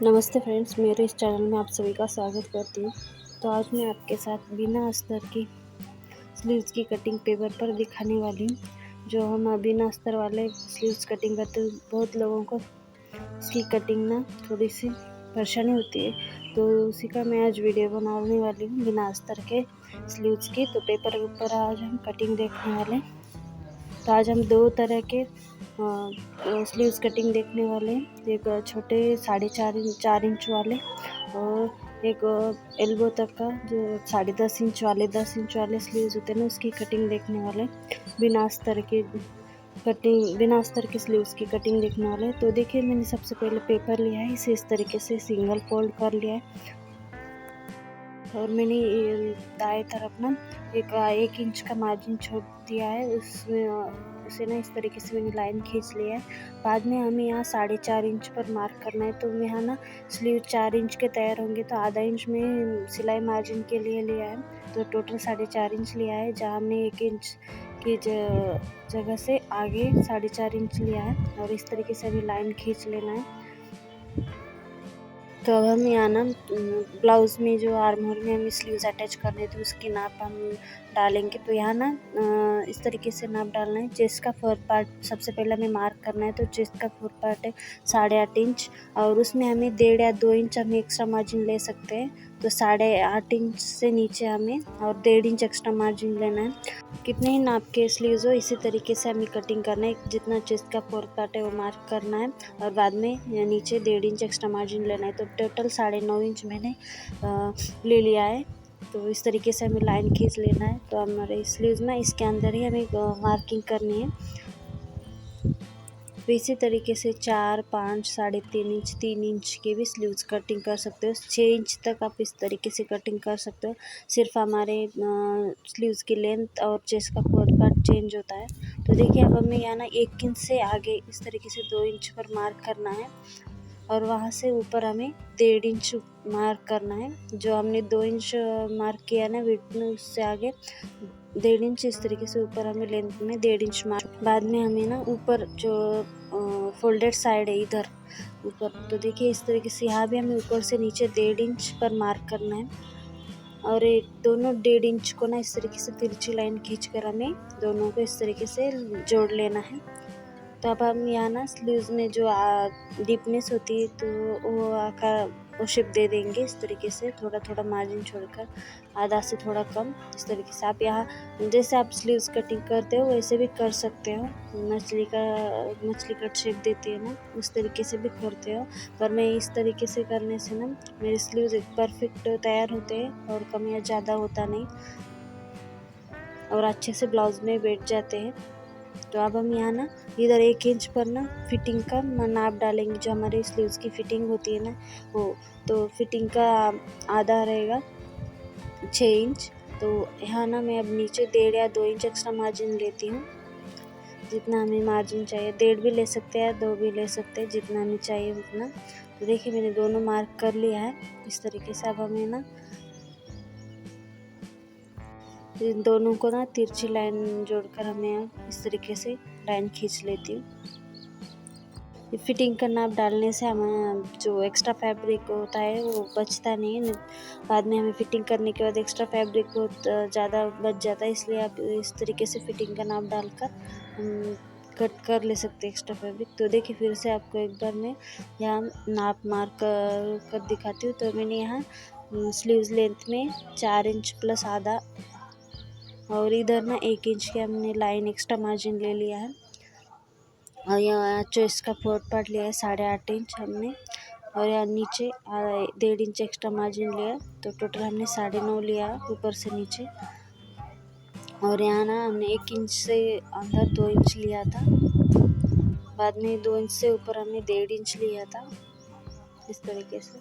नमस्ते फ्रेंड्स, मेरे इस चैनल में आप सभी का स्वागत करती हूँ। तो आज मैं आपके साथ बिना अस्तर की स्लीव्स की कटिंग पेपर पर दिखाने वाली हूँ। जो हम बिना अस्तर वाले स्लीव्स कटिंग करते हैं, बहुत लोगों को इसकी कटिंग ना थोड़ी सी परेशानी होती है, तो उसी का मैं आज वीडियो बनाने वाली हूँ बिना अस्तर के स्लीव्स की। तो पेपर के ऊपर आज हम कटिंग देखने वाले हैं। तो आज हम दो तरह के स्लीव्स कटिंग देखने वाले हैं। एक छोटे 4.5 इंच वाले और एक एल्बो तक का जो 10.5 इंच वाले 10 इंच वाले स्लीव्स होते हैं ना, उसकी कटिंग देखने वाले बिना अस्तर के स्लीव्स की कटिंग देखने वाले। तो देखिए, मैंने सबसे पहले पेपर लिया है, इसे इस तरीके से सिंगल फोल्ड कर लिया है और मैंने दाएं तरफ ना एक इंच का मार्जिन छोड़ दिया है। उसमें उसे ना इस तरीके से मैंने लाइन खींच लिया है। बाद में हमें यहाँ 4.5 इंच पर मार्क करना है। तो मैं यहाँ ना स्लीव 4 इंच के तैयार होंगे, तो आधा इंच में सिलाई मार्जिन के लिए लिया है। तो टोटल 4.5 इंच लिया है, जहाँ हमने 1 इंच की जगह से आगे 4.5 इंच लिया है और इस तरीके से हमें लाइन खींच लेना है। तो अब हम यहाँ ना ब्लाउज़ में जो आर्म होल में हम स्लीव्स अटैच करने थे, उसकी नाप हम डालेंगे। तो यहाँ ना इस तरीके से नाप डालना है। चेस्ट का फोर पार्ट सबसे पहले हमें मार्क करना है। तो चेस्ट का फोर पार्ट है 8.5 इंच और उसमें हमें 1.5 या 2 इंच हम एक्स्ट्रा मार्जिन ले सकते हैं। तो 8.5 इंच से नीचे हमें और 1.5 इंच एक्स्ट्रा मार्जिन लेना है। कितने ही नाप के स्लीव्स हो, इसी तरीके से हमें कटिंग करना है। जितना चेस्ट का फोर पार्ट है वो मार्क करना है और बाद में नीचे 1.5 इंच एक्स्ट्रा मार्जिन लेना है। तो टोटल 9.5 इंच मैंने ले लिया है। तो इस तरीके से हमें लाइन खींच लेना है। तो हमारे स्लीव्स ना इसके अंदर ही हमें मार्किंग करनी है। तो इसी तरीके से 4, 5, 3.5 इंच 3 इंच के भी स्लीव्स कटिंग कर सकते हो। 6 इंच तक आप इस तरीके से कटिंग कर सकते हो। सिर्फ हमारे स्लीव्स की लेंथ और चेस्ट का फोर पार्ट चेंज होता है। तो देखिए, अब हमें यहाँ ना 1 इंच से आगे इस तरीके से 2 इंच पर मार्क करना है और वहाँ से ऊपर हमें 1.5 इंच मार्क करना है। जो हमने 2 इंच मार्क किया ना विड्थ में, उससे आगे 1.5 इंच इस तरीके से ऊपर हमें लेंथ में 1.5 इंच मार्क। बाद में हमें ना ऊपर जो फोल्डेड साइड है इधर ऊपर, तो देखिए इस तरीके से यहाँ भी हमें ऊपर से नीचे 1.5 इंच पर मार्क करना है और एक दोनों 1.5 इंच को ना इस तरीके से तिरछी लाइन खींचकर हमें दोनों को इस तरीके से जोड़ लेना है। तो अब हम यहाँ ना स्लीव्स में जो डीपनेस होती है, तो वो आकार वो शेप दे देंगे इस तरीके से, थोड़ा थोड़ा मार्जिन छोड़कर, आधा से थोड़ा कम। इस तरीके से आप यहाँ जैसे आप स्लीव्स कटिंग करते हो वैसे भी कर सकते हो। मछली कट शेप देती है ना, उस तरीके से भी करते हो। पर मैं इस तरीके से करने से ना मेरे स्लीव्स एक परफेक्ट तैयार होते हैं और कम या ज़्यादा होता नहीं और अच्छे से ब्लाउज में बैठ जाते हैं। तो अब हम यहाँ ना इधर 1 इंच पर ना फिटिंग का नाप डालेंगे। जो हमारे स्लीव्स की फिटिंग होती है ना वो, तो फिटिंग का आधा रहेगा 6 इंच। तो यहाँ ना मैं अब नीचे 1.5 या 2 इंच एक्स्ट्रा मार्जिन लेती हूँ। जितना हमें मार्जिन चाहिए, 1.5 भी ले सकते हैं, 2 भी ले सकते हैं, जितना हमें चाहिए उतना। तो देखिए, मैंने दोनों मार्क कर लिया है इस तरीके से। अब हमें ना इन दोनों को ना तिरछी लाइन जोड़कर हमें इस तरीके से लाइन खींच लेती हूँ। फिटिंग का नाप डालने से हमें जो एक्स्ट्रा फैब्रिक होता है वो बचता नहीं है। बाद में हमें फिटिंग करने के बाद एक्स्ट्रा फैब्रिक बहुत ज़्यादा बच जाता है, इसलिए आप इस तरीके से फिटिंग का नाप डालकर हम कट कर ले सकते हैं एक्स्ट्रा फैब्रिक। तो देखिए, फिर से आपको एक बार मैं यहाँ नाप मार्क कर दिखाती हूँ। तो मैंने यहाँ स्लीव्स लेंथ में 4 इंच प्लस आधा और इधर ना 1 इंच की हमने लाइन एक्स्ट्रा मार्जिन ले लिया है और यहाँ चेस्ट का फोर पार्ट लिया है 8.5 इंच हमने और यहाँ नीचे 1.5 इंच एक्स्ट्रा मार्जिन लिया। तो टोटल हमने 9.5 लिया ऊपर से नीचे और यहाँ ना हमने 1 इंच से अंदर 2 इंच लिया था। बाद में 2 इंच से ऊपर हमने 1.5 इंच लिया था इस तरीके से।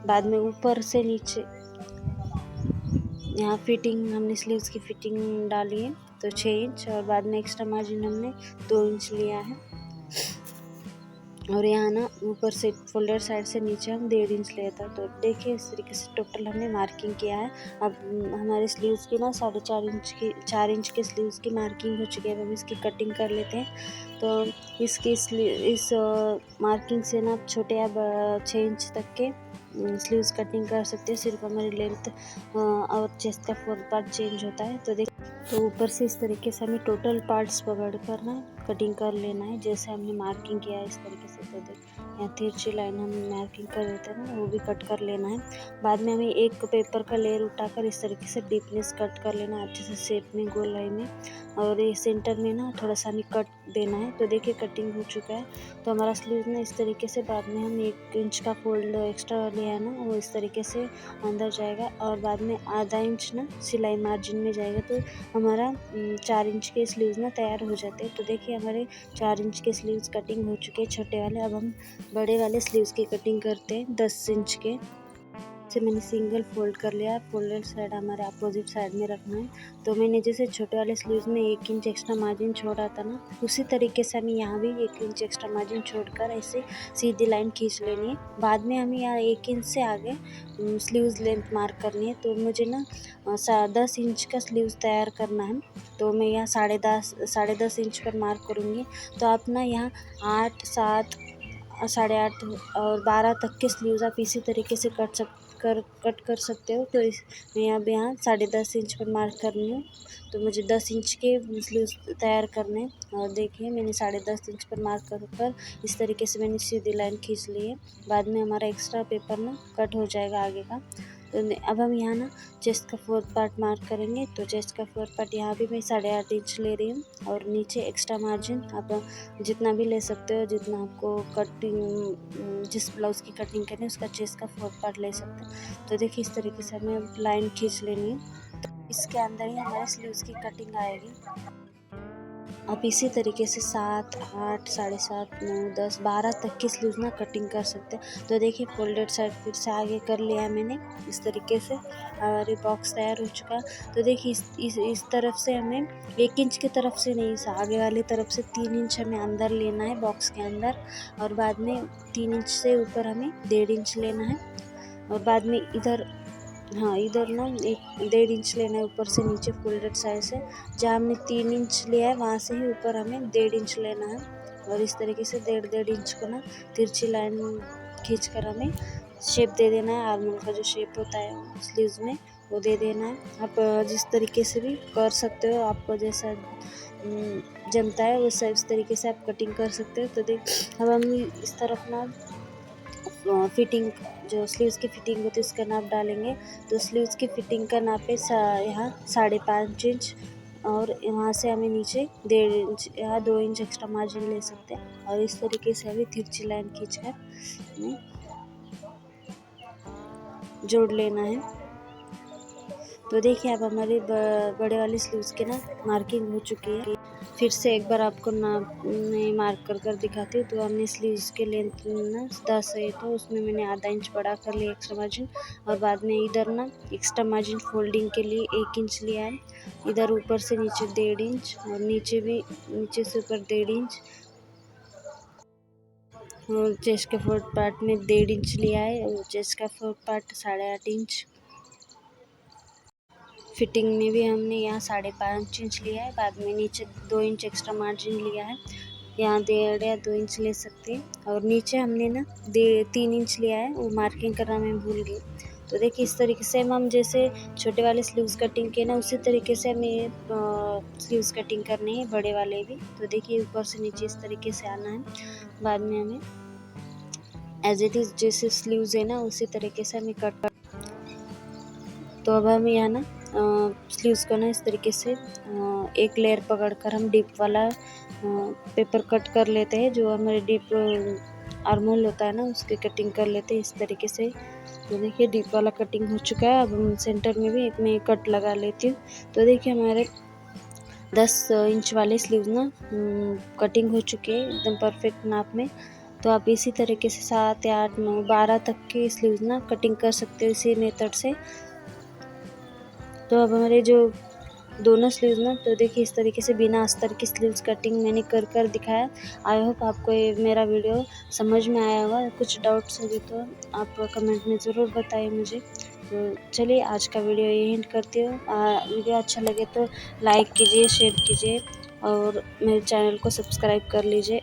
बाद में ऊपर से नीचे यहाँ फिटिंग हमने स्लीव्स की फिटिंग डाली है तो 6 इंच और बाद में एक्स्ट्रा मार्जिन हमने 2 इंच लिया है। और यहाँ ना ऊपर से फोल्डर साइड से नीचे हम 1.5 इंच लिया था। तो देखिए इस तरीके से टोटल हमने मार्किंग किया है। अब हमारे स्लीव्स की ना 4.5 इंच की स्लीव्स की मार्किंग हो चुकी है। अब हम इसकी कटिंग कर लेते हैं। तो इस मार्किंग से ना आप छोटे या 6 इंच तक के स्लीव्स कटिंग कर सकते हैं। सिर्फ हमारी लेंथ और चेस्ट का 4 पार्ट चेंज होता है। तो ऊपर से इस तरीके से हमें टोटल पार्ट्स पकड़ कर ना कटिंग कर लेना है, जैसे हमने मार्किंग किया है इस तरीके से। तो देख यहाँ तिरछी लाइन हम मार्किंग कर देते हैं ना, वो भी कट कर लेना है। बाद में हमें एक पेपर का लेयर उठाकर इस तरीके से डीपनेस कट कर लेना है अच्छे से शेप में, गोल लाइन में। और ये सेंटर में ना थोड़ा सा हमें कट देना है। तो देखिए कटिंग हो चुका है। तो हमारा स्लीव ना इस तरीके से, बाद में हम 1 इंच का फोल्ड एक्स्ट्रा लिया है ना, वो इस तरीके से अंदर जाएगा और बाद में आधा इंच ना सिलाई मार्जिन में जाएगा। तो हमारा 4 इंच के स्लीव्स ना तैयार हो जाते हैं। तो देखिए हमारे 4 इंच के स्लीव्स कटिंग हो चुके हैं छोटे वाले। अब हम बड़े वाले स्लीव्स की कटिंग करते हैं 10 इंच के। से मैंने सिंगल फोल्ड कर लिया, फोल्डेड साइड हमारे अपोजिट साइड में रखना है। तो मैंने जैसे छोटे वाले स्लीव्स में 1 इंच एक्स्ट्रा मार्जिन छोड़ा था ना, उसी तरीके से हमें यहाँ भी 1 इंच एक्स्ट्रा मार्जिन छोड़कर ऐसे सीधी लाइन खींच लेनी है। बाद में हमें यहाँ 1 इंच से आगे स्लीव्स लेंथ मार्क करनी है। तो मुझे ना 10 इंच का स्लीव्स तैयार करना है। तो मैं यहाँ 10.5 इंच पर मार्क करूँगी। तो आप ना यहाँ 8, 7, 8.5 और 12 तक के स्लीव्स आप इसी तरीके से कट कर सकते हो। तो मैं अब यहाँ 10.5 इंच पर मार्क कर रही हूँ। तो मुझे 10 इंच के स्लीव्स तैयार करने हैं। और देखिए मैंने 10.5 इंच पर मार्क कर इस तरीके से मैंने सीधी लाइन खींच ली है। बाद में हमारा एक्स्ट्रा पेपर ना कट हो जाएगा आगे का। तो अब हम यहाँ ना चेस्ट का 4th पार्ट मार्क करेंगे। तो चेस्ट का 4th पार्ट यहाँ भी मैं 8.5 इंच ले रही हूँ। और नीचे एक्स्ट्रा मार्जिन आप जितना भी ले सकते हो, जितना आपको कटिंग जिस ब्लाउज़ की कटिंग करनी है उसका चेस्ट का 4th पार्ट ले सकते हैं। तो देखिए इस तरीके से हमें लाइन खींच लेनी है। तो इसके अंदर ही हमारे स्लीव्स की कटिंग आएगी। आप इसी तरीके से 7, 8, 7.5, 9, 10, 12 तक की स्लीव्स ना कटिंग कर सकते हैं। तो देखिए फोल्डेड साइड फिर से आगे कर लिया है मैंने इस तरीके से। और ये बॉक्स तैयार हो चुका है। तो देखिए इस तरफ से हमें 1 इंच की तरफ से नहीं, इस आगे वाली तरफ से 3 इंच हमें अंदर लेना है बॉक्स के अंदर। और बाद में 3 इंच से ऊपर हमें 1.5 इंच लेना है। और बाद में इधर ना 1.5 इंच लेना है ऊपर से नीचे फोल्डेड साइड से। जहाँ हमने 3 इंच लिया है वहाँ से ही ऊपर हमें 1.5 इंच लेना है। और इस तरीके से 1.5 इंच को ना तिरछी लाइन खींच कर हमें शेप दे देना है। आर्मोल का जो शेप होता है स्लीव्स में वो दे देना है। आप जिस तरीके से भी कर सकते हो, आपको जैसा जमता है इस तरीके से आप कटिंग कर सकते हो। तो देख अब हम इस तरफ ना फिटिंग, जो स्लीव्स की फिटिंग होती है उसका नाप डालेंगे। तो स्लीव्स की फिटिंग का नाप है यहाँ 5.5 इंच। और यहाँ से हमें नीचे 1.5 इंच, यहाँ 2 इंच एक्स्ट्रा मार्जिन ले सकते हैं। और इस तरीके से हमें तिरछी लाइन खींचकर हमें जोड़ लेना है। तो देखिए अब हमारे बड़े वाले स्लीव्स के ना मार्किंग हो चुकी है। फिर से एक बार आपको नाप में मार्क कर दिखाती हूँ। तो हमने स्लीव्स के लेंथ ना 10 है, तो उसमें मैंने आधा इंच बढ़ा कर लिया एक्स्ट्रा मार्जिन। और बाद में इधर ना एक्स्ट्रा मार्जिन फोल्डिंग के लिए 1 इंच लिया है। इधर ऊपर से नीचे 1.5 इंच और नीचे से ऊपर 1.5 इंच। और चेस्ट के 4th पार्ट में 1.5 इंच लिया है। और चेस्ट का 4th पार्ट 8.5 इंच। फिटिंग में भी हमने यहाँ 5.5 इंच लिया है। बाद में नीचे 2 इंच एक्स्ट्रा मार्जिन लिया है। यहाँ 1.5 या 2 इंच ले सकते हैं। और नीचे हमने ना 3 इंच लिया है, वो मार्किंग करना मैं भूल गई। तो देखिए इस तरीके से हम जैसे छोटे वाले स्लीव्स कटिंग किए ना, उसी तरीके से हमें स्लीव्स कटिंग करनी है बड़े वाले भी। तो देखिए ऊपर से नीचे इस तरीके से आना है। बाद में हमें एज इट इज़ जैसे स्लीव्स है ना उसी तरीके से हमें कट। तो अब हम यहाँ ना स्लीव्स को ना इस तरीके से एक लेयर पकड़कर हम डीप वाला पेपर कट कर लेते हैं। जो हमारे डीप आर्मोल होता है ना उसकी कटिंग कर लेते हैं इस तरीके से। तो देखिए डीप वाला कटिंग हो चुका है। अब हम सेंटर में भी एक मैं कट लगा लेती हूँ। तो देखिए हमारे 10 इंच वाले स्लीव्स ना कटिंग हो चुके हैं एकदम परफेक्ट नाप में। तो आप इसी तरीके से 7 या 8, 9, 12 तक के स्लीव्स ना कटिंग कर सकते हो इसी मेथड से। तो अब हमारे जो दोनों स्लीव्स ना। तो देखिए इस तरीके से बिना अस्तर की स्लीव्स कटिंग मैंने कर दिखाया। आई होप आपको ये मेरा वीडियो समझ में आया होगा। कुछ डाउट्स होंगे तो आप कमेंट में ज़रूर बताइए मुझे। तो चलिए आज का वीडियो यही एंड करती हूँ। वीडियो अच्छा लगे तो लाइक कीजिए, शेयर कीजिए और मेरे चैनल को सब्सक्राइब कर लीजिए।